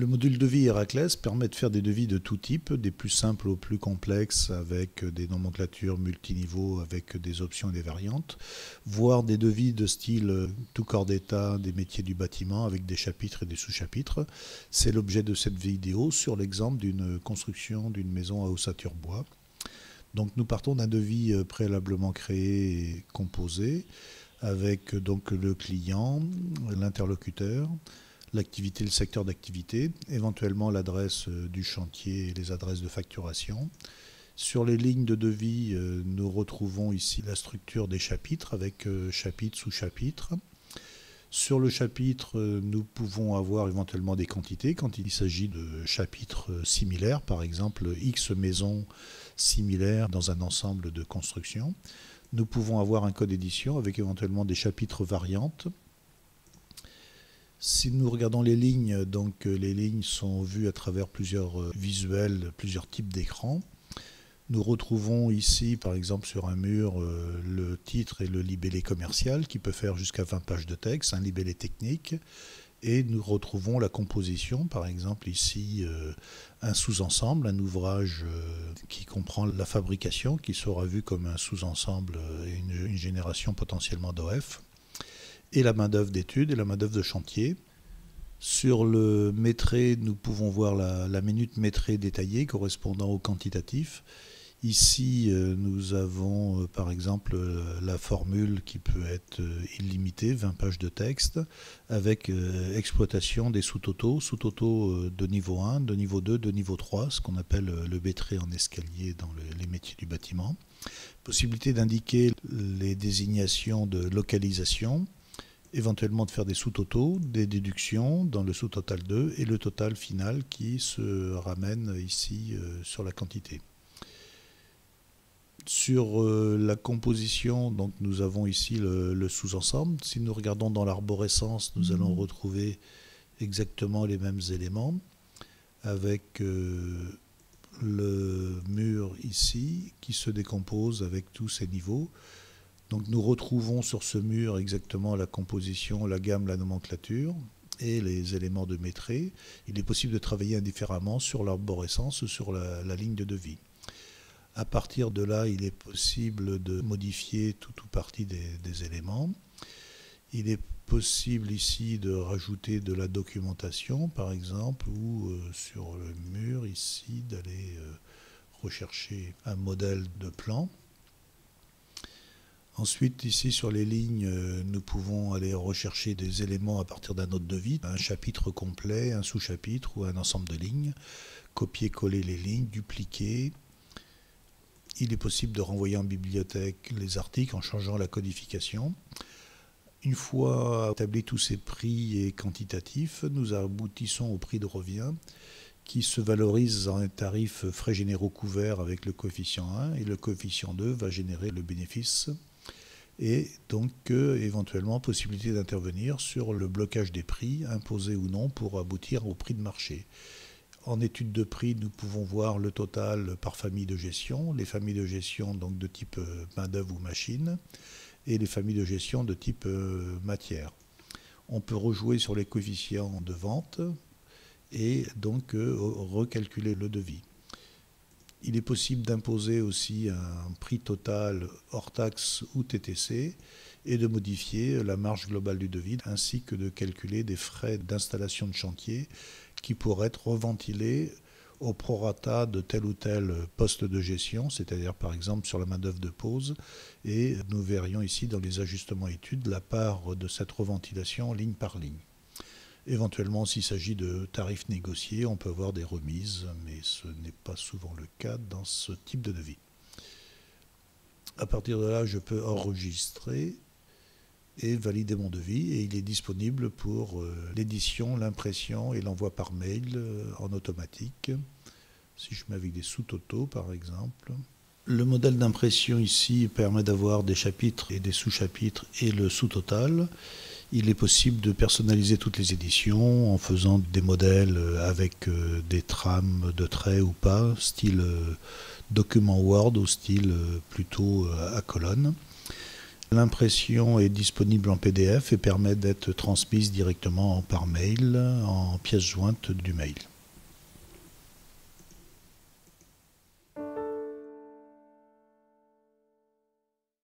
Le module devis Héraclès permet de faire des devis de tout type, des plus simples aux plus complexes avec des nomenclatures multiniveaux avec des options et des variantes, voire des devis de style tout corps d'état des métiers du bâtiment avec des chapitres et des sous-chapitres. C'est l'objet de cette vidéo sur l'exemple d'une construction d'une maison à ossature bois. Donc nous partons d'un devis préalablement créé et composé avec donc le client, l'interlocuteur, l'activité, le secteur d'activité, éventuellement l'adresse du chantier et les adresses de facturation. Sur les lignes de devis, nous retrouvons ici la structure des chapitres avec chapitres, sous-chapitres. Sur le chapitre, nous pouvons avoir éventuellement des quantités quand il s'agit de chapitres similaires, par exemple X maisons similaires dans un ensemble de constructions. Nous pouvons avoir un code édition avec éventuellement des chapitres variantes. Si nous regardons les lignes, donc les lignes sont vues à travers plusieurs visuels, plusieurs types d'écrans. Nous retrouvons ici, par exemple, sur un mur, le titre et le libellé commercial qui peut faire jusqu'à 20 pages de texte, un libellé technique. Et nous retrouvons la composition, par exemple ici, un sous-ensemble, un ouvrage qui comprend la fabrication, qui sera vu comme un sous-ensemble et une génération potentiellement d'OF. Et la main-d'œuvre d'étude et la main-d'œuvre de chantier. Sur le métré, nous pouvons voir la minute métrée détaillée correspondant au quantitatif. Ici, nous avons par exemple la formule qui peut être illimitée, 20 pages de texte, avec exploitation des sous-totaux de niveau 1, de niveau 2, de niveau 3, ce qu'on appelle le métré en escalier dans les métiers du bâtiment. Possibilité d'indiquer les désignations de localisation, éventuellement de faire des sous-totaux, des déductions dans le sous-total 2 et le total final qui se ramène ici sur la quantité. Sur la composition, donc nous avons ici le sous-ensemble. Si nous regardons dans l'arborescence, nous allons retrouver exactement les mêmes éléments avec le mur ici qui se décompose avec tous ces niveaux. Donc nous retrouvons sur ce mur exactement la composition, la gamme, la nomenclature et les éléments de métré. Il est possible de travailler indifféremment sur l'arborescence ou sur la ligne de devis. À partir de là, il est possible de modifier tout ou partie des éléments. Il est possible ici de rajouter de la documentation, par exemple, ou sur le mur ici d'aller rechercher un modèle de plan. Ensuite, ici sur les lignes, nous pouvons aller rechercher des éléments à partir d'un autre devis, un chapitre complet, un sous-chapitre ou un ensemble de lignes, copier-coller les lignes, dupliquer. Il est possible de renvoyer en bibliothèque les articles en changeant la codification. Une fois établis tous ces prix et quantitatifs, nous aboutissons au prix de revient qui se valorise en un tarif frais généraux couverts avec le coefficient 1 et le coefficient 2 va générer le bénéfice. Et donc éventuellement possibilité d'intervenir sur le blocage des prix, imposés ou non, pour aboutir au prix de marché. En étude de prix, nous pouvons voir le total par famille de gestion, les familles de gestion donc de type main-d'œuvre ou machine, et les familles de gestion de type matière. On peut rejouer sur les coefficients de vente et donc recalculer le devis. Il est possible d'imposer aussi un prix total hors taxe ou TTC et de modifier la marge globale du devis ainsi que de calculer des frais d'installation de chantier qui pourraient être reventilés au prorata de tel ou tel poste de gestion, c'est-à-dire par exemple sur la main-d'œuvre de pose, et nous verrions ici dans les ajustements études la part de cette reventilation ligne par ligne. Éventuellement, s'il s'agit de tarifs négociés, on peut avoir des remises, mais ce n'est pas souvent le cas dans ce type de devis. À partir de là, je peux enregistrer et valider mon devis, et il est disponible pour l'édition, l'impression et l'envoi par mail en automatique. Si je mets avec des sous-totaux, par exemple. Le modèle d'impression ici permet d'avoir des chapitres et des sous-chapitres et le sous-total. Il est possible de personnaliser toutes les éditions en faisant des modèles avec des trames de traits ou pas, style document Word ou style plutôt à colonne. L'impression est disponible en PDF et permet d'être transmise directement par mail, en pièce jointe du mail.